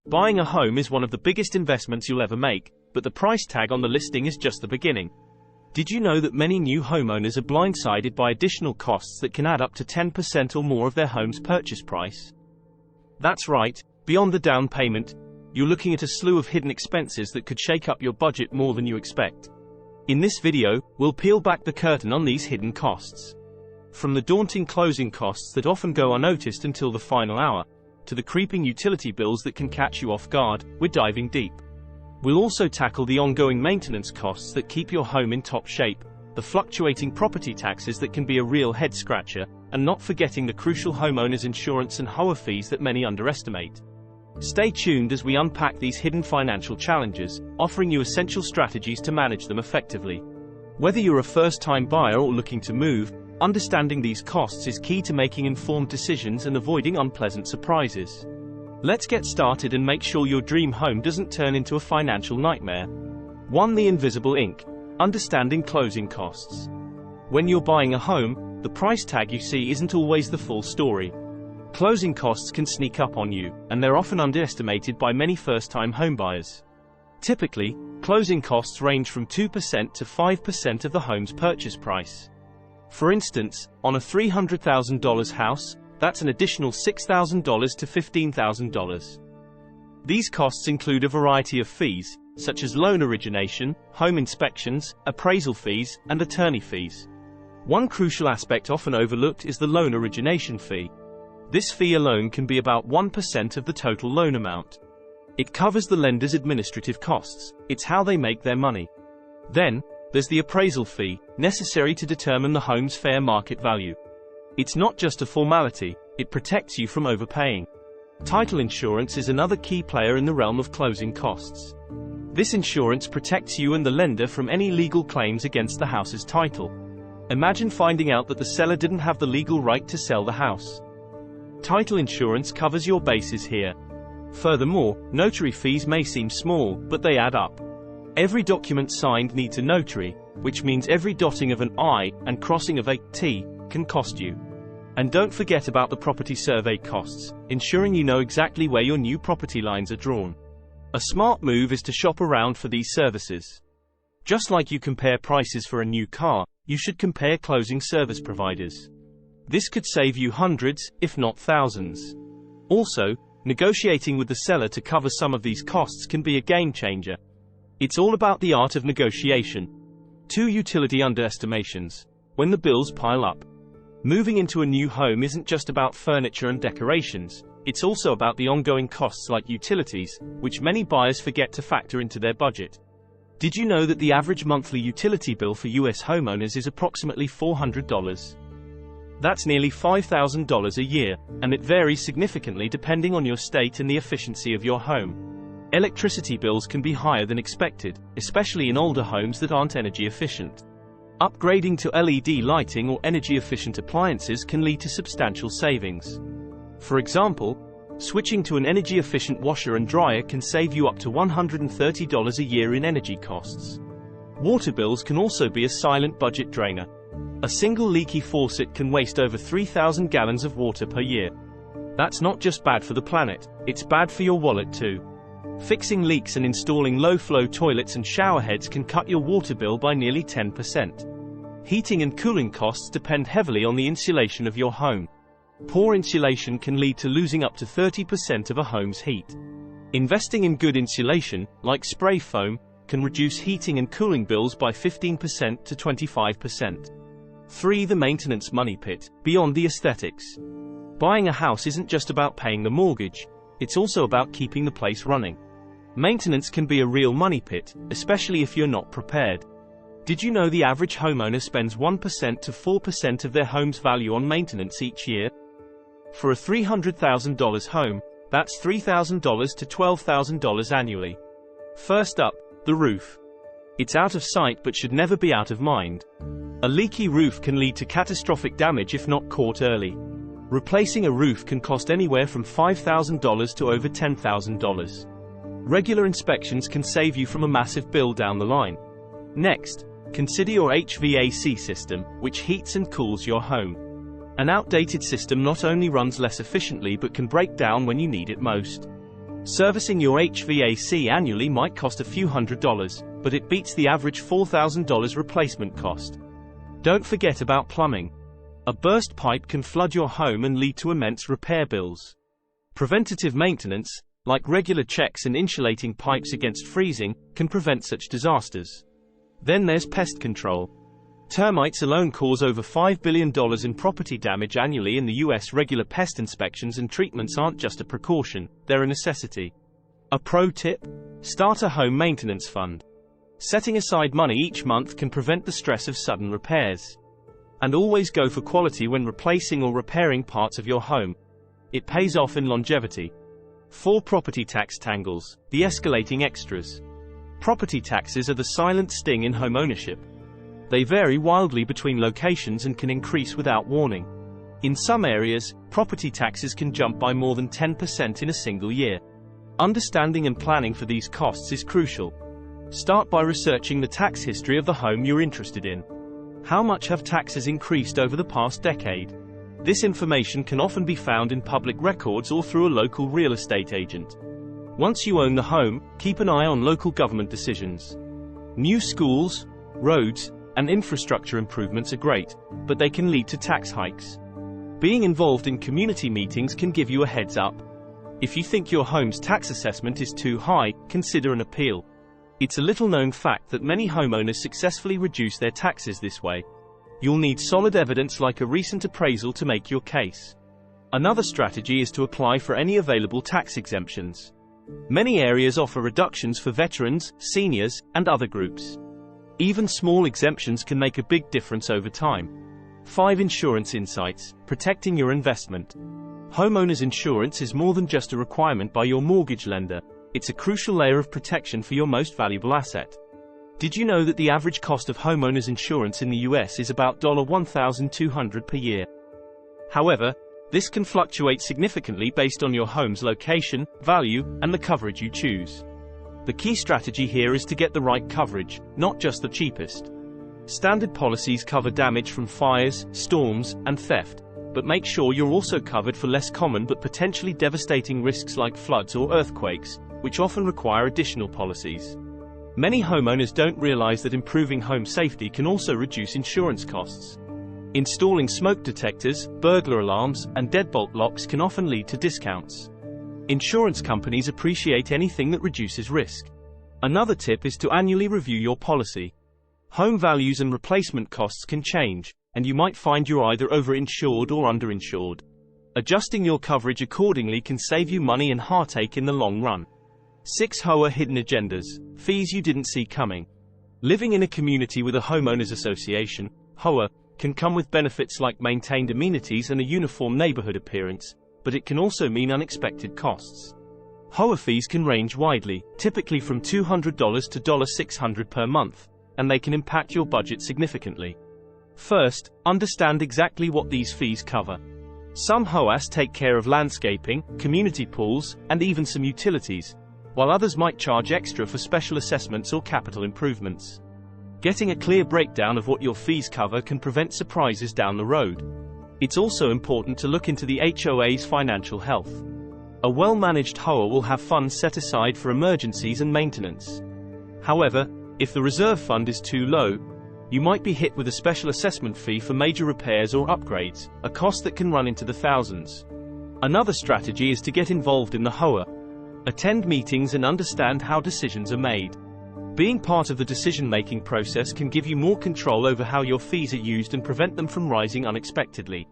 Buying a home is one of the biggest investments you'll ever make, but the price tag on the listing is just the beginning. Did you know that many new homeowners are blindsided by additional costs that can add up to 10% or more of their home's purchase price? That's right, beyond the down payment, you're looking at a slew of hidden expenses that could shake up your budget more than you expect. In this video, we'll peel back the curtain on these hidden costs. From the daunting closing costs that often go unnoticed until the final hour, to the creeping utility bills that can catch you off guard, we're diving deep. We'll also tackle the ongoing maintenance costs that keep your home in top shape, the fluctuating property taxes that can be a real head-scratcher, and not forgetting the crucial homeowners insurance and HOA fees that many underestimate. Stay tuned as we unpack these hidden financial challenges, offering you essential strategies to manage them effectively. Whether you're a first-time buyer or looking to move, understanding these costs is key to making informed decisions and avoiding unpleasant surprises. Let's get started and make sure your dream home doesn't turn into a financial nightmare. 1. The invisible ink. Understanding closing costs. When you're buying a home, the price tag you see isn't always the full story. Closing costs can sneak up on you, and they're often underestimated by many first-time homebuyers. Typically, closing costs range from 2% to 5% of the home's purchase price. For instance, on a $300,000 house, that's an additional $6,000 to $15,000. These costs include a variety of fees, such as loan origination, home inspections, appraisal fees, and attorney fees. One crucial aspect often overlooked is the loan origination fee. This fee alone can be about 1% of the total loan amount. It covers the lender's administrative costs. It's how they make their money. Then, there's the appraisal fee, necessary to determine the home's fair market value. It's not just a formality, it protects you from overpaying. Title insurance is another key player in the realm of closing costs. This insurance protects you and the lender from any legal claims against the house's title. Imagine finding out that the seller didn't have the legal right to sell the house. Title insurance covers your bases here. Furthermore, notary fees may seem small, but they add up. Every document signed needs a notary, which means every dotting of an I and crossing of a T can cost you. And don't forget about the property survey costs, ensuring you know exactly where your new property lines are drawn. A smart move is to shop around for these services. Just like you compare prices for a new car, you should compare closing service providers. This could save you hundreds, if not thousands. Also, negotiating with the seller to cover some of these costs can be a game changer. It's all about the art of negotiation. 2. Utility underestimations. When the bills pile up. Moving into a new home isn't just about furniture and decorations, it's also about the ongoing costs like utilities, which many buyers forget to factor into their budget. Did you know that the average monthly utility bill for US homeowners is approximately $400? That's nearly $5,000 a year, and it varies significantly depending on your state and the efficiency of your home. Electricity bills can be higher than expected, especially in older homes that aren't energy efficient. Upgrading to LED lighting or energy-efficient appliances can lead to substantial savings. For example, switching to an energy-efficient washer and dryer can save you up to $130 a year in energy costs. Water bills can also be a silent budget drainer. A single leaky faucet can waste over 3,000 gallons of water per year. That's not just bad for the planet, it's bad for your wallet too. Fixing leaks and installing low-flow toilets and showerheads can cut your water bill by nearly 10%. Heating and cooling costs depend heavily on the insulation of your home. Poor insulation can lead to losing up to 30% of a home's heat. Investing in good insulation, like spray foam, can reduce heating and cooling bills by 15% to 25%. 3. The maintenance money pit. Beyond the aesthetics. Buying a house isn't just about paying the mortgage, it's also about keeping the place running. Maintenance can be a real money pit, especially if you're not prepared. Did you know the average homeowner spends 1% to 4% of their home's value on maintenance each year? For a $300,000 home, that's $3,000 to $12,000 annually. First up, the roof. It's out of sight but should never be out of mind. A leaky roof can lead to catastrophic damage if not caught early. Replacing a roof can cost anywhere from $5,000 to over $10,000. Regular inspections can save you from a massive bill down the line. Next, consider your HVAC system, which heats and cools your home. An outdated system not only runs less efficiently but can break down when you need it most. Servicing your HVAC annually might cost a few $100s, but it beats the average $4,000 replacement cost. Don't forget about plumbing. A burst pipe can flood your home and lead to immense repair bills. Preventative maintenance, like regular checks and insulating pipes against freezing, can prevent such disasters. Then there's pest control. Termites alone cause over $5 billion in property damage annually in the US. Regular pest inspections and treatments aren't just a precaution, they're a necessity. A pro tip? Start a home maintenance fund. Setting aside money each month can prevent the stress of sudden repairs. And always go for quality when replacing or repairing parts of your home. It pays off in longevity. 4 property tax tangles, the escalating extras. Property taxes are the silent sting in home ownership. They vary wildly between locations and can increase without warning. In some areas, property taxes can jump by more than 10% in a single year. Understanding and planning for these costs is crucial. Start by researching the tax history of the home you're interested in. How much have taxes increased over the past decade? This information can often be found in public records or through a local real estate agent. Once you own the home, keep an eye on local government decisions. New schools, roads, and infrastructure improvements are great, but they can lead to tax hikes. Being involved in community meetings can give you a heads up. If you think your home's tax assessment is too high, consider an appeal. It's a little-known fact that many homeowners successfully reduce their taxes this way. You'll need solid evidence like a recent appraisal to make your case. Another strategy is to apply for any available tax exemptions. Many areas offer reductions for veterans, seniors, and other groups. Even small exemptions can make a big difference over time. 5 Insurance insights: protecting your investment. Homeowners insurance is more than just a requirement by your mortgage lender. It's a crucial layer of protection for your most valuable asset. Did you know that the average cost of homeowners insurance in the US is about $1,200 per year? However, this can fluctuate significantly based on your home's location, value, and the coverage you choose. The key strategy here is to get the right coverage, not just the cheapest. Standard policies cover damage from fires, storms, and theft, but make sure you're also covered for less common but potentially devastating risks like floods or earthquakes, which often require additional policies. Many homeowners don't realize that improving home safety can also reduce insurance costs. Installing smoke detectors, burglar alarms, and deadbolt locks can often lead to discounts. Insurance companies appreciate anything that reduces risk. Another tip is to annually review your policy. Home values and replacement costs can change, and you might find you're either overinsured or underinsured. Adjusting your coverage accordingly can save you money and heartache in the long run. 6 HOA hidden agendas, fees you didn't see coming. Living in a community with a homeowners association, HOA, can come with benefits like maintained amenities and a uniform neighborhood appearance, but it can also mean unexpected costs. HOA fees can range widely, typically from $200 to $600 per month, and they can impact your budget significantly. First, understand exactly what these fees cover. Some HOAs take care of landscaping, community pools, and even some utilities, while others might charge extra for special assessments or capital improvements. Getting a clear breakdown of what your fees cover can prevent surprises down the road. It's also important to look into the HOA's financial health. A well-managed HOA will have funds set aside for emergencies and maintenance. However, if the reserve fund is too low, you might be hit with a special assessment fee for major repairs or upgrades, a cost that can run into the thousands. Another strategy is to get involved in the HOA. Attend meetings and understand how decisions are made. Being part of the decision-making process can give you more control over how your fees are used and prevent them from rising unexpectedly.